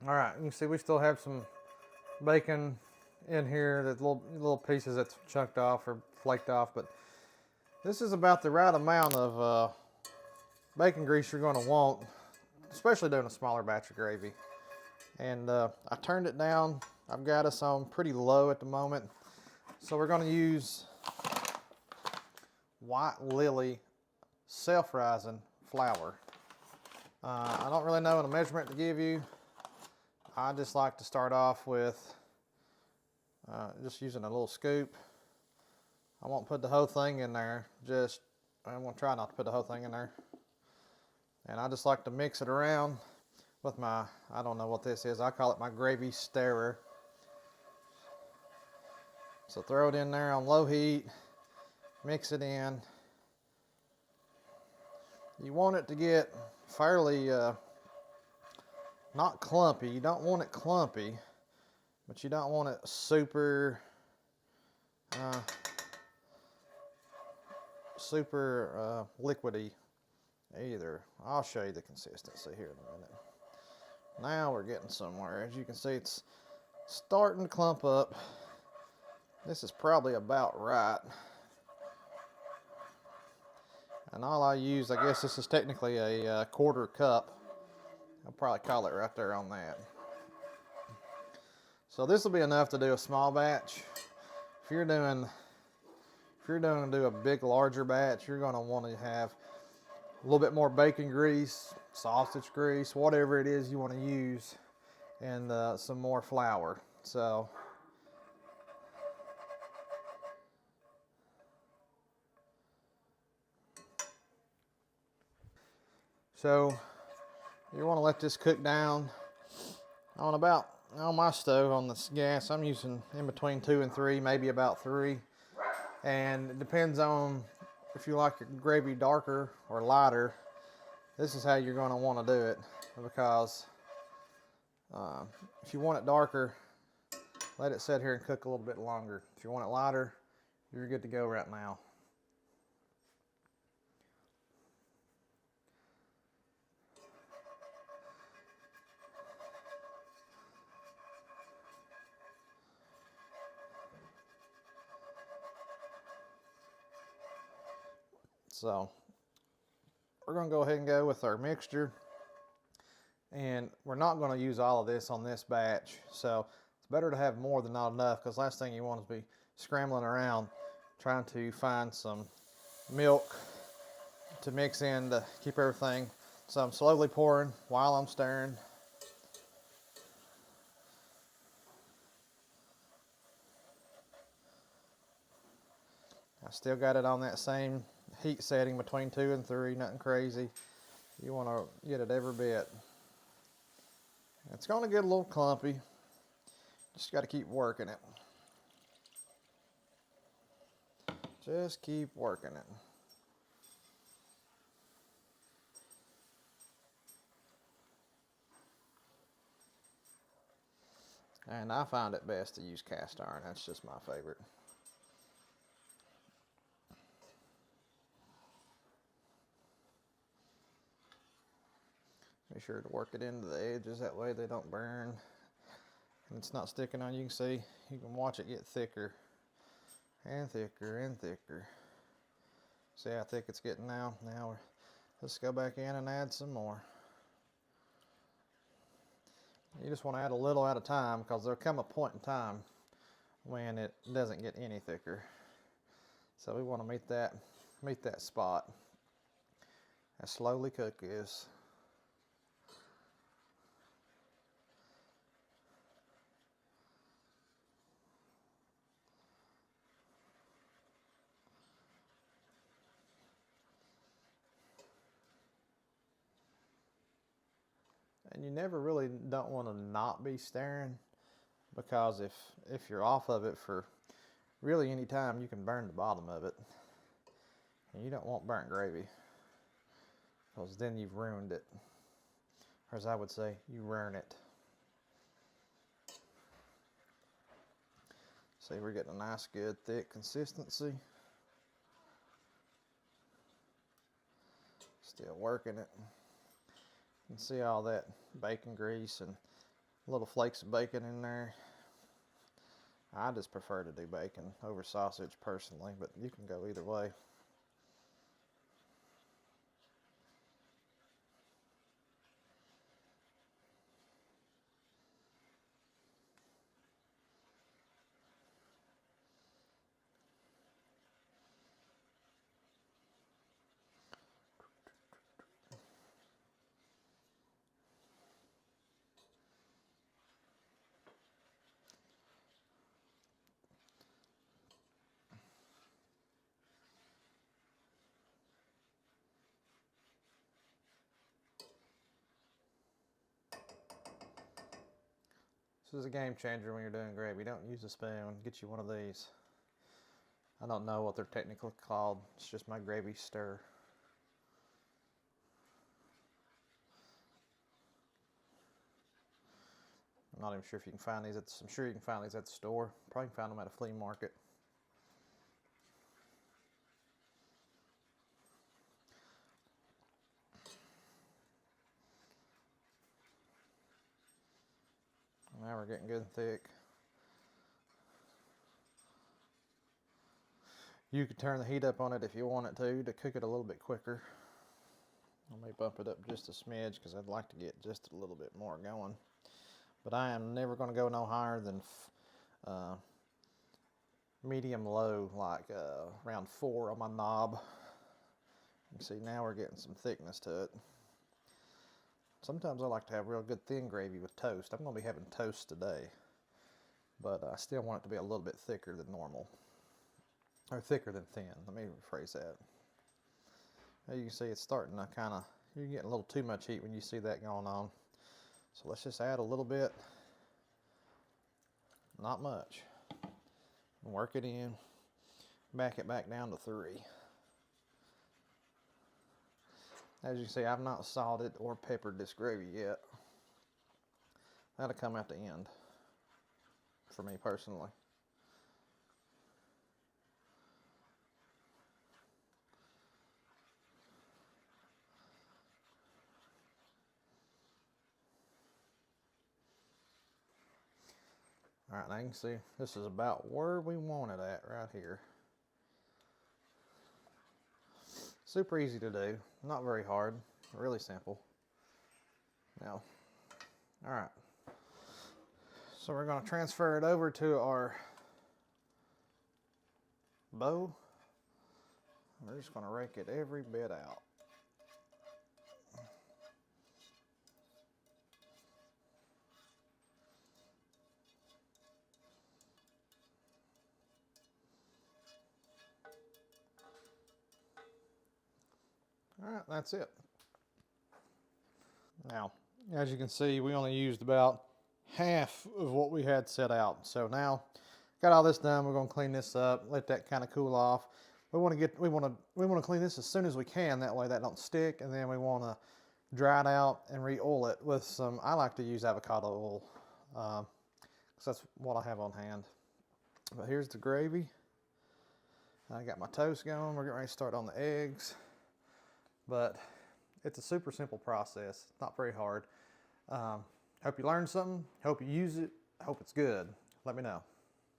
All right, you can see we still have some bacon in here, that little pieces that's chunked off or flaked off, but this is about the right amount of bacon grease you're going to want, especially doing a smaller batch of gravy. And I turned it down. I've got us on pretty low at the moment. So we're going to use White Lily self-rising flour. I don't really know a measurement to give you. I just like to start off with just using a little scoop. I won't put the whole thing in there. I'm going to try not to put the whole thing in there. And I just like to mix it around with my, I don't know what this is, I call it my gravy stirrer. So throw it in there on low heat, mix it in. You want it to get fairly, not clumpy. You don't want it clumpy, but you don't want it super, liquidy either. I'll show you the consistency here in a minute. Now we're getting somewhere. As you can see, it's starting to clump up. This is probably about right. And all I use, I guess this is technically a quarter cup. I'll probably call it right there on that. So this will be enough to do a small batch. If you're doing to do a big, larger batch, you're going to want to have a little bit more bacon grease, sausage grease, whatever it is you want to use, and some more flour. So you want to let this cook down on my stove on this gas. I'm using in between 2 and 3, maybe about 3. And it depends on if you like your gravy darker or lighter. This is how you're going to want to do it, because if you want it darker, let it sit here and cook a little bit longer. If you want it lighter, you're good to go right now. So we're going to go ahead and go with our mixture. And we're not going to use all of this on this batch. So it's better to have more than not enough, because last thing you want is to be scrambling around trying to find some milk to mix in to keep everything. So I'm slowly pouring while I'm stirring. I still got it on that same heat setting between 2 and 3, nothing crazy. You want to get it every bit. It's going to get a little clumpy. Just got to keep working it. Just keep working it. And I find it best to use cast iron. That's just my favorite. Be sure to work it into the edges, that way they don't burn. And it's not sticking on. You can see, you can watch it get thicker and thicker and thicker. See how thick it's getting now? Let's go back in and add some more. You just want to add a little at a time, because there'll come a point in time when it doesn't get any thicker. So we want to meet that spot. As slowly cook is. And you never really don't want to not be stirring, because if you're off of it for really any time, you can burn the bottom of it. And you don't want burnt gravy, because then you've ruined it. Or as I would say, you ruin it. See, we're getting a nice, good, thick consistency. Still working it. You can see all that bacon grease and Little flakes of bacon in there. I just prefer to do bacon over sausage personally, but you can go either way. This is a game changer when you're doing gravy. Don't use a spoon. Get you one of these. I don't know what they're technically called. It's just my gravy stir. I'm not even sure if you can find these. I'm sure you can find these at the store. Probably can find them at a flea market. Now we're getting good and thick. You could turn the heat up on it if you want it to cook it a little bit quicker. I may bump it up just a smidge because I'd like to get just a little bit more going. But I am never going to go no higher than medium low, like around 4 on my knob. You can see now we're getting some thickness to it. Sometimes I like to have real good thin gravy with toast. I'm going to be having toast today, but I still want it to be a little bit thicker than normal, or thicker than thin. Let me rephrase that. Now you can see it's starting to kind of, you're getting a little too much heat when you see that going on. So let's just add a little bit, not much, and work it in, back it back down to 3. As you can see, I've not salted or peppered this gravy yet. That'll come at the end, for me personally. All right, now you can see this is about where we want it at right here. Super easy to do, not very hard, really simple. Now, all right. So we're going to transfer it over to our bowl. We're just going to rake it every bit out. All right, that's it. Now, as you can see, we only used about half of what we had set out. So now, got all this done. We're going to clean this up, let that kind of cool off. We want to clean this as soon as we can. That way, that don't stick. And then we want to dry it out and re-oil it with some. I like to use avocado oil because that's what I have on hand. But here's the gravy. I got my toast going. We're getting ready to start on the eggs. But it's a super simple process. It's not very hard. Hope you learned something. Hope you use it. Hope it's good. Let me know.